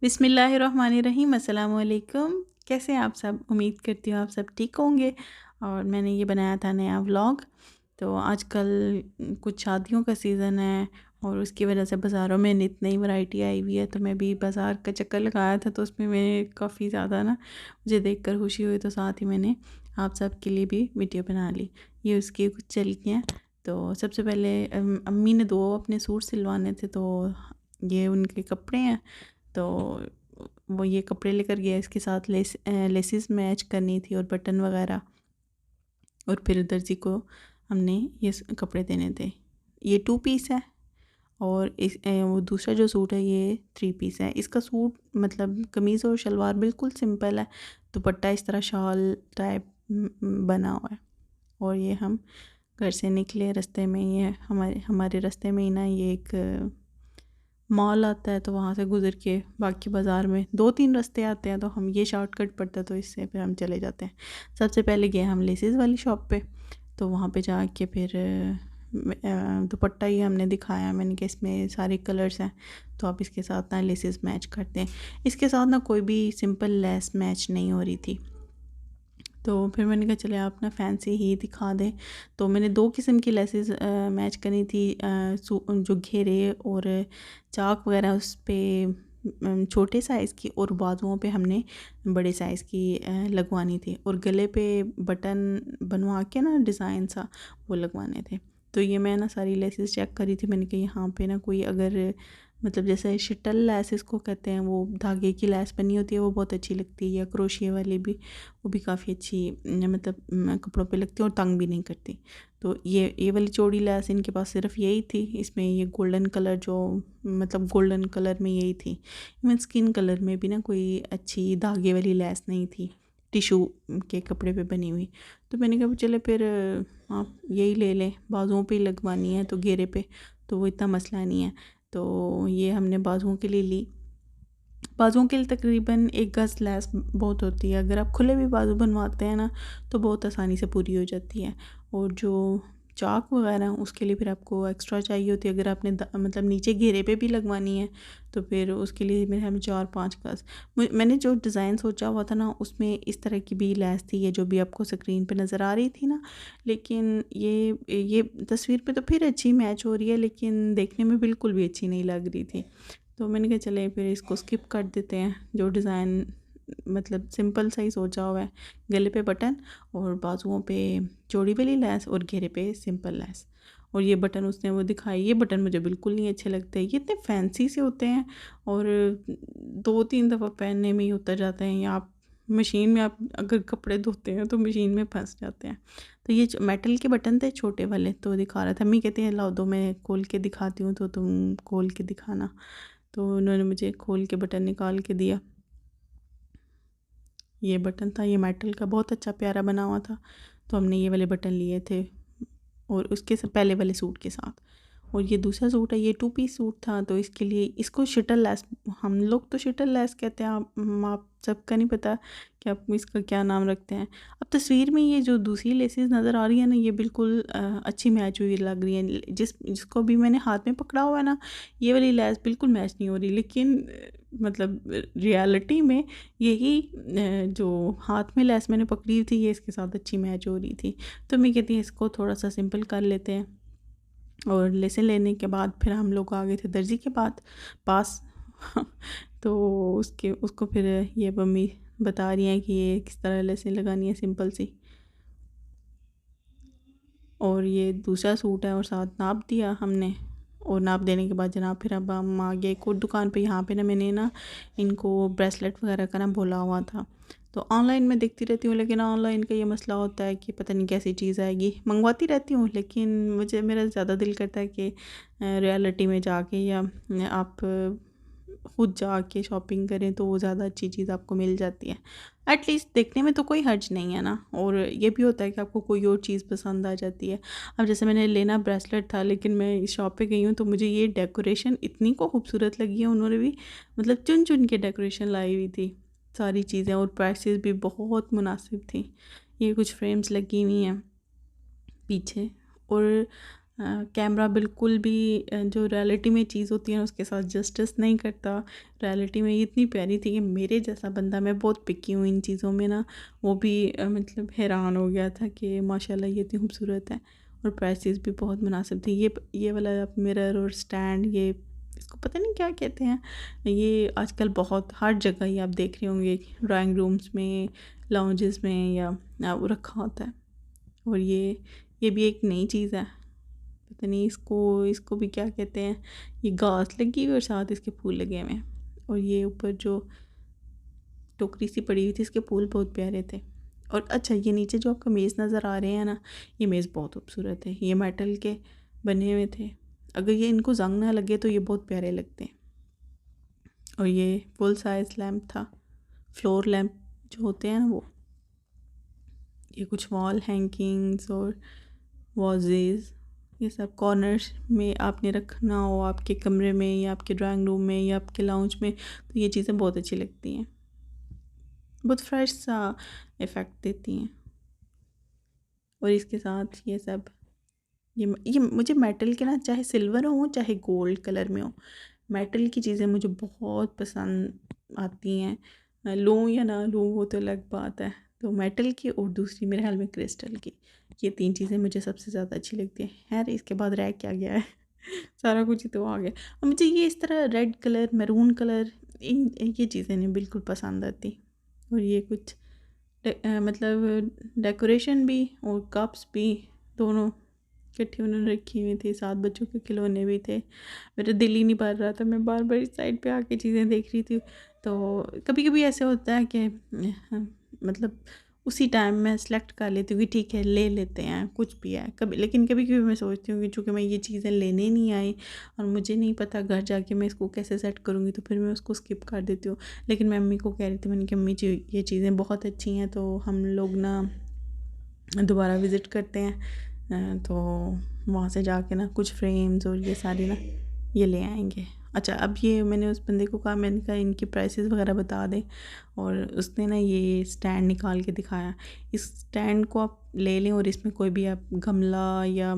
बिस्मिल्लाहिर्रहमानिर्रहीम, अस्सलाम वालेकुम। कैसे हैं आप सब? उम्मीद करती हूँ आप सब ठीक होंगे। और मैंने ये बनाया था नया व्लॉग। तो आजकल कुछ शादियों का सीज़न है और उसकी वजह से बाज़ारों में नित नई वैरायटी आई हुई है। तो मैं भी बाज़ार का चक्कर लगाया था, तो उसमें मैं काफ़ी ज़्यादा ना मुझे देखकर खुशी हुई, तो साथ ही मैंने आप सब के लिए भी वीडियो बना ली। ये उसकी कुछ झलकियाँ। तो सबसे पहले अम्मी ने 2 अपने सूट सिलवाने थे, तो ये उनके कपड़े हैं। तो वो ये कपड़े लेकर गया, इसके साथ लेसिस मैच करनी थी और बटन वगैरह। और फिर दर्जी को हमने ये कपड़े देने थे। ये 2 पीस है और वो दूसरा जो सूट है ये 3 पीस है। इसका सूट मतलब कमीज़ और शलवार बिल्कुल सिंपल है, दुपट्टा इस तरह शॉल टाइप बना हुआ है। और ये हम घर से निकले, रास्ते में ये हमारे रास्ते में ही ना ये एक मॉल आता है, तो वहाँ से गुज़र के बाकी बाज़ार में 2-3 रास्ते आते हैं, तो हम ये शॉर्टकट पड़ता है, तो इससे फिर हम चले जाते हैं। सबसे पहले गए हम लेसिस वाली शॉप पे। तो वहाँ पे जाके फिर दुपट्टा ही हमने दिखाया। मैंने कहा इसमें सारे कलर्स हैं, तो आप इसके साथ ना लेसिस मैच करते हैं। इसके साथ ना कोई भी सिंपल लेस मैच नहीं हो रही थी। तो फिर मैंने कहा चले आप ना फैंसी ही दिखा दें। तो मैंने 2 किस्म की लेसेस मैच करी थी, जो घेरे और चाक वगैरह उस पे छोटे साइज़ की, और बाजुओं पे हमने बड़े साइज़ की लगवानी थी, और गले पे बटन बनवा के ना डिज़ाइन सा वो लगवाने थे। तो ये मैं ना सारी लेसेस चेक करी थी। मैंने कहा यहाँ पे ना कोई अगर मतलब जैसे शटल लेस इसको कहते हैं, वो धागे की लेस बनी होती है, वो बहुत अच्छी लगती है। या क्रोशिया वाली भी, वो भी काफ़ी अच्छी मतलब कपड़ों पे लगती है और तंग भी नहीं करती। तो ये वाली चौड़ी लेस इनके पास सिर्फ यही थी। इसमें ये गोल्डन कलर जो मतलब गोल्डन कलर में यही थी। इवन स्किन कलर में भी ना कोई अच्छी धागे वाली लेस नहीं थी, टिशू के कपड़े पे बनी हुई। तो मैंने कहा चले फिर आप यही ले लें, बाजुओं पे ही लगवानी है तो घेरे पे, तो वो इतना मसला नहीं है। तो ये हमने बाजुओं के लिए ली। बाजुओं के लिए तकरीबन 1 गज़ लैस बहुत होती है। अगर आप खुले भी बाजू बनवाते हैं ना, तो बहुत आसानी से पूरी हो जाती है। और जो चाक वगैरह उसके लिए फिर आपको एक्स्ट्रा चाहिए होती है। अगर आपने मतलब नीचे घेरे पे भी लगवानी है, तो फिर उसके लिए मेरे हमें 4-5 गज़। मैंने जो डिज़ाइन सोचा हुआ था ना, उसमें इस तरह की भी लैस थी, ये जो भी आपको स्क्रीन पे नज़र आ रही थी ना। लेकिन ये तस्वीर पे तो फिर अच्छी मैच हो रही है, लेकिन देखने में बिल्कुल भी अच्छी नहीं लग रही थी। तो मैंने कहा चले फिर इसको स्किप कर देते हैं। जो डिज़ाइन मतलब सिंपल सा ही सोचा हुआ है, गले पे बटन और बाजुओं पे चौड़ी वाली लैस और घेरे पे सिंपल लैस। और ये बटन उसने वो दिखाई, ये बटन मुझे बिल्कुल नहीं अच्छे लगते। ये इतने फैंसी से होते हैं और 2-3 दफ़ा पहनने में ही उतर जाते हैं, या आप मशीन में आप अगर कपड़े धोते हैं तो मशीन में फंस जाते हैं। तो ये मेटल के बटन थे छोटे वाले, तो दिखा रहा था। अम्मी कहती है लाओ दो मैं खोल के दिखाती हूँ, तो तुम खोल के दिखाना। तो उन्होंने मुझे खोल के बटन निकाल के दिया। ये बटन था, ये मेटल का बहुत अच्छा प्यारा बना हुआ था। तो हमने ये वाले बटन लिए थे और उसके से पहले वाले सूट के साथ। और ये दूसरा सूट है, ये 2 पीस सूट था, तो इसके लिए इसको शटल लेस, हम लोग तो शटल लेस कहते हैं, आप सबका नहीं पता कि आप इसका क्या नाम रखते हैं। अब तस्वीर में ये जो दूसरी लेसेस नज़र आ रही है ना, ये बिल्कुल अच्छी मैच हुई लग रही है। जिसको भी मैंने हाथ में पकड़ा हुआ है ना, ये वाली लेस बिल्कुल मैच नहीं हो रही। लेकिन मतलब रियलिटी में यही जो हाथ में लेस मैंने पकड़ी थी, ये इसके साथ अच्छी मैच हो रही थी। तो मैं कहती हूँ इसको थोड़ा सा सिंपल कर लेते हैं। और लेसन लेने के बाद फिर हम लोग आ गए थे दर्जी के पास। तो उसको फिर ये मम्मी बता रही हैं कि ये किस तरह लेसन लगानी है, सिंपल सी। और ये दूसरा सूट है और साथ नाप दिया हमने। और नाप देने के बाद जनाब फिर अब हम आ गए एक और दुकान पे। यहाँ पे ना मैंने ना इनको ब्रेसलेट वगैरह का ना बोला हुआ था। तो ऑनलाइन मैं देखती रहती हूँ, लेकिन ऑनलाइन का ये मसला होता है कि पता नहीं कैसी चीज़ आएगी। मंगवाती रहती हूँ, लेकिन मेरा ज़्यादा दिल करता है कि रियलिटी में जाके या आप खुद जाके शॉपिंग करें, तो वो ज़्यादा अच्छी चीज़ आपको मिल जाती है। एटलीस्ट देखने में तो कोई हर्ज नहीं है ना। और ये भी होता है कि आपको कोई और चीज़ पसंद आ जाती है। अब जैसे मैंने लेना ब्रेसलेट था, लेकिन मैं इस शॉप पे गई हूँ, तो मुझे ये डेकोरेशन इतनी को खूबसूरत लगी है। उन्होंने भी मतलब चुन चुन के डेकोरेशन लाई हुई थी सारी चीज़ें, और प्राइसेस भी बहुत मुनासिब थी। ये कुछ फ्रेम्स लगी हुई हैं पीछे। और कैमरा बिल्कुल भी जो रियलिटी में चीज़ होती है ना उसके साथ जस्टिस नहीं करता। रियलिटी में ये इतनी प्यारी थी कि मेरे जैसा बंदा, मैं बहुत पिकी हूँ इन चीज़ों में ना, वो भी मतलब हैरान हो गया था कि माशाल्लाह ये इतनी खूबसूरत है। और प्राइसेस भी बहुत मुनासिब थी। ये वाला मिरर और स्टैंड, ये इसको पता नहीं क्या कहते हैं, ये आजकल बहुत हर जगह ही आप देख रहे होंगे, ड्राइंग रूम्स में, लाउंजेस में, या वो रखा होता है। और ये भी एक नई चीज़ है, पता नहीं इसको इसको भी क्या कहते हैं। ये घास लगी हुई और साथ इसके फूल लगे हुए हैं। और ये ऊपर जो टोकरी सी पड़ी हुई थी, इसके फूल बहुत प्यारे थे। और अच्छा, ये नीचे जो आपका मेज़ नज़र आ रहे हैं ना, ये मेज़ बहुत खूबसूरत है। ये मेटल के बने हुए थे, अगर ये इनको जंग ना लगे तो ये बहुत प्यारे लगते हैं। और ये फुल साइज़ लैम्प था, फ्लोर लैम्प जो होते हैं ना वो। ये कुछ वॉल हैंगिंग्स और वाजेज़, ये सब कॉर्नर्स में आपने रखना हो आपके कमरे में या आपके ड्राइंग रूम में या आपके लाउंज में, तो ये चीज़ें बहुत अच्छी लगती हैं, बहुत फ्रेश सा इफ़ेक्ट देती हैं। और इसके साथ ये सब, ये मुझे मेटल के ना, चाहे सिल्वर हो चाहे गोल्ड कलर में हो, मेटल की चीज़ें मुझे बहुत पसंद आती हैं। लूँ या ना लूँ वो तो अलग बात है। तो मेटल की और दूसरी मेरे ख्याल में क्रिस्टल की, ये 3 चीज़ें मुझे सबसे ज़्यादा अच्छी लगती हैं। खैर इसके बाद रह क्या गया है सारा कुछ ही तो आ गया। और मुझे ये इस तरह रेड कलर, मैरून कलर, इन ये चीज़ें नहीं बिल्कुल पसंद आती। और ये कुछ मतलब डेकोरेशन भी और कप्स भी दोनों इकट्ठी उन्होंने रखी हुई थी। 7 बच्चों के खिलौने भी थे। मेरा दिल ही नहीं भर रहा था, मैं बार बार इस साइड पे आके चीज़ें देख रही थी। तो कभी कभी ऐसे होता है कि मतलब उसी टाइम मैं सेलेक्ट कर लेती हूँ कि ठीक है ले लेते हैं कुछ भी है कभी। लेकिन कभी कभी मैं सोचती हूँ कि चूँकि मैं ये चीज़ें लेने नहीं आई और मुझे नहीं पता घर जाके मैं इसको कैसे सेट करूँगी, तो फिर मैं उसको स्किप कर देती हूँ। लेकिन मैं अम्मी को कह रही थी, मैंने कहा अम्मी जी ये चीज़ें बहुत अच्छी हैं, तो हम लोग ना दोबारा विज़िट करते हैं, तो वहाँ से जाके ना कुछ फ्रेम्स और ये सारी ना ये ले आएंगे। अच्छा, अब ये मैंने उस बंदे को कहा, मैंने कहा इनकी प्राइसेस वगैरह बता दें, और उसने ना ये स्टैंड निकाल के दिखाया। इस स्टैंड को आप ले लें और इसमें कोई भी आप गमला या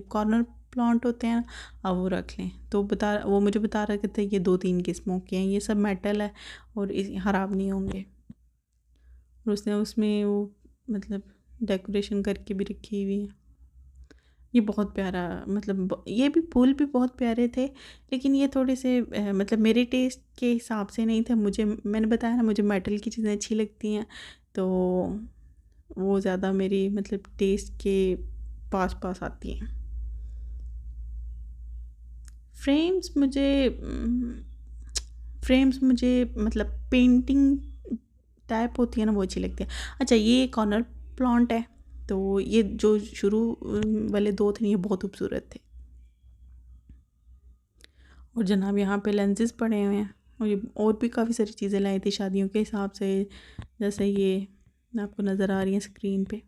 कॉर्नर प्लांट होते हैं आप वो रख लें। तो वो मुझे बता रहे थे ये 2-3 किस्मों के हैं, ये सब मेटल है और ख़राब नहीं होंगे। और उसने उसमें वो मतलब डेकोरेशन करके भी रखी हुई है। ये बहुत प्यारा, मतलब ये भी फूल भी बहुत प्यारे थे, लेकिन ये थोड़े से मतलब मेरे टेस्ट के हिसाब से नहीं थे। मुझे, मैंने बताया ना, मुझे मेटल की चीज़ें अच्छी लगती हैं, तो वो ज़्यादा मेरी मतलब टेस्ट के पास पास आती हैं। फ्रेम्स मुझे फ्रेम्स मुझे मतलब पेंटिंग टाइप होती है ना वो अच्छी लगती है। अच्छा, ये कॉर्नर प्लांट है, तो ये जो शुरू वाले 2 थे ये बहुत खूबसूरत थे। और जनाब यहाँ पे लेंसेज पड़े हुए हैं, और ये और भी काफ़ी सारी चीज़ें लाई थी शादियों के हिसाब से, जैसे ये आपको नज़र आ रही है स्क्रीन पे।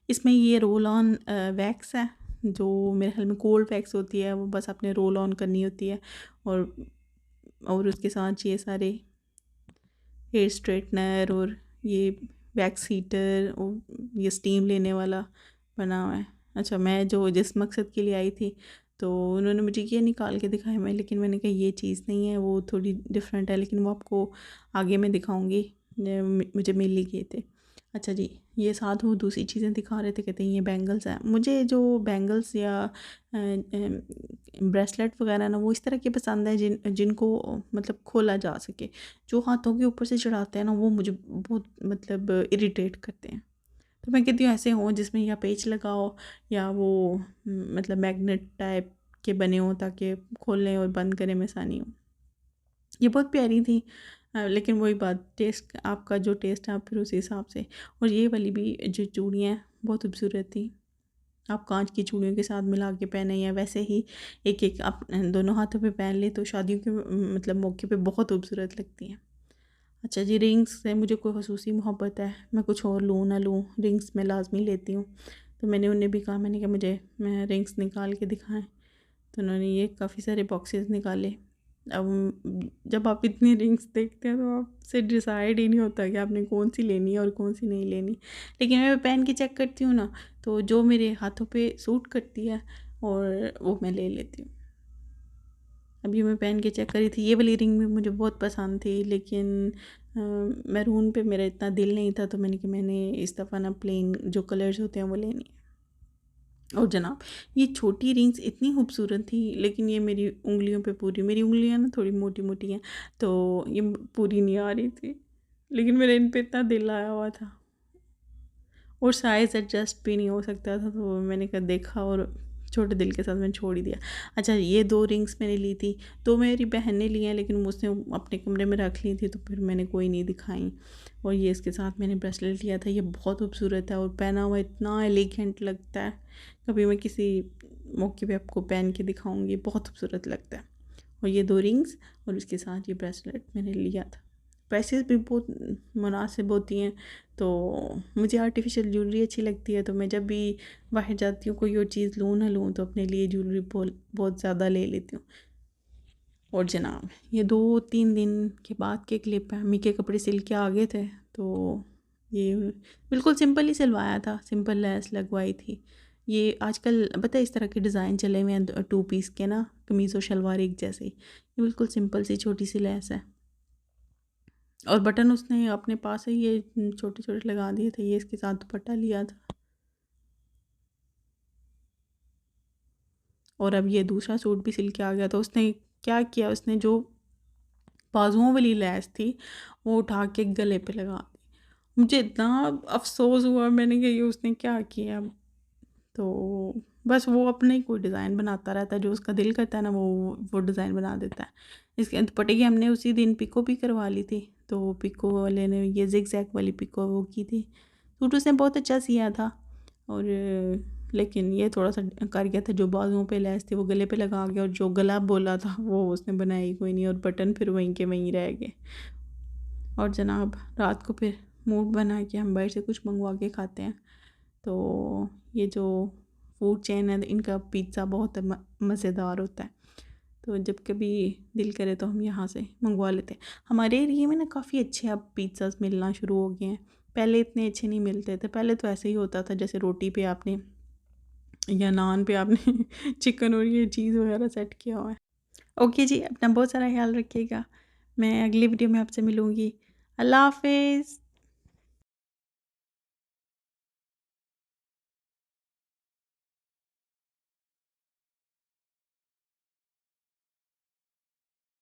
इसमें ये रोल ऑन वैक्स है, जो मेरे ख्याल में कोल्ड वैक्स होती है, वो बस आपने रोल ऑन करनी होती है। और उसके साथ ये सारे हेयर स्ट्रेटनर और ये वैक्स हीटर और ये स्टीम लेने वाला बना हुआ है। अच्छा, मैं जो जिस मकसद के लिए आई थी, तो उन्होंने मुझे ये निकाल के दिखाया, मैं लेकिन मैंने कहा ये चीज़ नहीं है, वो थोड़ी डिफरेंट है, लेकिन वो आपको आगे मैं दिखाऊंगी, मुझे मिल ही गए थे। अच्छा जी, ये साथ वो दूसरी चीज़ें दिखा रहे थे, कहते हैं ये बैंगल्स हैं। मुझे जो बैंगल्स या ब्रेसलेट वगैरह ना, वो इस तरह के पसंद है जिनको मतलब खोला जा सके। जो हाथों के ऊपर से चढ़ाते हैं ना, वो मुझे बहुत मतलब इरिटेट करते हैं। तो मैं कहती हूँ ऐसे हों जिसमें या पेच लगाओ या वो मतलब मैग्नेट टाइप के बने हों, ताकि खोलने और बंद करने में आसानी हो। ये बहुत प्यारी थी, लेकिन वही बात, टेस्ट आपका जो टेस्ट है आप फिर उस हिसाब से। और ये वाली भी जो चूड़ियाँ बहुत खूबसूरत थी, आप कांच की चूड़ियों के साथ मिला के पहने या वैसे ही एक एक आप दोनों हाथों पे पहन ले, तो शादियों के मतलब मौके पे बहुत खूबसूरत लगती हैं। अच्छा जी, रिंग्स से मुझे कोई ख़ुसूसी मोहब्बत है, मैं कुछ और लूँ ना लूँ, रिंग्स मैं लाजमी लेती हूँ। तो मैंने उन्हें भी कहा, मैंने कहा मुझे मैं रिंग्स निकाल के दिखाएं। तो उन्होंने ये काफ़ी सारे बॉक्सेस निकाले, अब जब आप इतनी रिंग्स देखते हैं तो आपसे डिसाइड ही नहीं होता कि आपने कौन सी लेनी है और कौन सी नहीं लेनी। लेकिन मैं पहन के चेक करती हूँ ना, तो जो मेरे हाथों पे सूट करती है और वो मैं ले लेती हूँ। अभी मैं पहन के चेक करी थी, ये वाली रिंग भी मुझे बहुत पसंद थी, लेकिन मैरून पे मेरा इतना दिल नहीं था, तो मैंने कि मैंने इस दफ़ा ना प्लेन जो कलर्स होते हैं वो लेनी है। और जनाब, ये छोटी रिंग्स इतनी खूबसूरत थी, लेकिन ये मेरी उंगलियों पे पूरी, मेरी उंगलियां ना थोड़ी मोटी मोटी हैं, तो ये पूरी नहीं आ रही थी, लेकिन मेरे इन पे इतना दिल आया हुआ था और साइज़ एडजस्ट भी नहीं हो सकता था, तो मैंने कहा देखा और छोटे दिल के साथ मैंने छोड़ ही दिया। अच्छा, ये 2 रिंग्स मैंने ली थी, 2 मेरी बहन ने ली हैं, लेकिन उसने अपने कमरे में रख ली थी, तो फिर मैंने कोई नहीं दिखाई। और ये इसके साथ मैंने ब्रेसलेट लिया था, ये बहुत खूबसूरत है और पहना हुआ इतना एलिगेंट लगता है। कभी मैं किसी मौके पे आपको पहन के दिखाऊंगी, बहुत खूबसूरत लगता है। और ये 2 रिंग्स और उसके साथ ये ब्रेसलेट मैंने लिया था। प्राइसेस भी बहुत मुनासिब होती हैं, तो मुझे आर्टिफिशियल ज्वेलरी अच्छी लगती है, तो मैं जब भी बाहर जाती हूँ कोई और चीज़ लूँ ना लूँ, तो अपने लिए ज्वेलरी बहुत ज़्यादा ले लेती हूँ। और जनाब, ये 2-3 दिन के बाद के क्लिप है, अम्मी के कपड़े सिल के आ गए थे, तो ये बिल्कुल सिंपल ही सिलवाया था, सिंपल लेस लगवाई थी। ये आजकल पता है इस तरह के डिज़ाइन चले हुए हैं 2 पीस के ना, कमीज़ और शलवार एक जैसे ही। ये बिल्कुल सिंपल सी छोटी सी लेस है और बटन उसने अपने पास ही ये छोटे छोटे लगा दिए थे। ये इसके साथ दुपट्टा लिया था। और अब ये दूसरा सूट भी सिल के आ गया, तो उसने क्या किया, उसने जो बाजुओं वाली लैस थी वो उठा के गले पे लगा दी। मुझे इतना अफसोस हुआ, मैंने कहा ये उसने क्या किया। तो बस वो अपने ही कोई डिज़ाइन बनाता रहता है, जो उसका दिल करता है ना वो डिज़ाइन बना देता है। इसके दुपट्टे की हमने उसी दिन पिको भी करवा ली थी, तो पिको वाले ने ये जिग जैग वाली पिको वो की थी। सूट उसने बहुत अच्छा सिया था, और लेकिन ये थोड़ा सा कर गया था, जो बाजुओं पे लैस थी वो गले पे लगा गया, और जो गला बोला था वो उसने बनाई कोई नहीं, और बटन फिर वहीं के वहीं रह गए। और जनाब, रात को फिर मूड बना के हम बाहर से कुछ मंगवा के खाते हैं। तो ये जो फूड चेन है इनका पिज़्ज़ा बहुत मज़ेदार होता है, तो जब कभी दिल करे तो हम यहाँ से मंगवा लेते हैं। हमारे एरिए में ना काफ़ी अच्छे अब पिज़्ज़ास मिलना शुरू हो गए हैं, पहले इतने अच्छे नहीं मिलते थे। पहले तो ऐसे ही होता था जैसे रोटी पे आपने या नान पे आपने चिकन और ये चीज़ वगैरह सेट किया हुआ है। ओके जी, अपना बहुत सारा ख्याल रखिएगा। मैं अगली वीडियो में आपसे मिलूँगी। अल्लाह हाफ़िज़।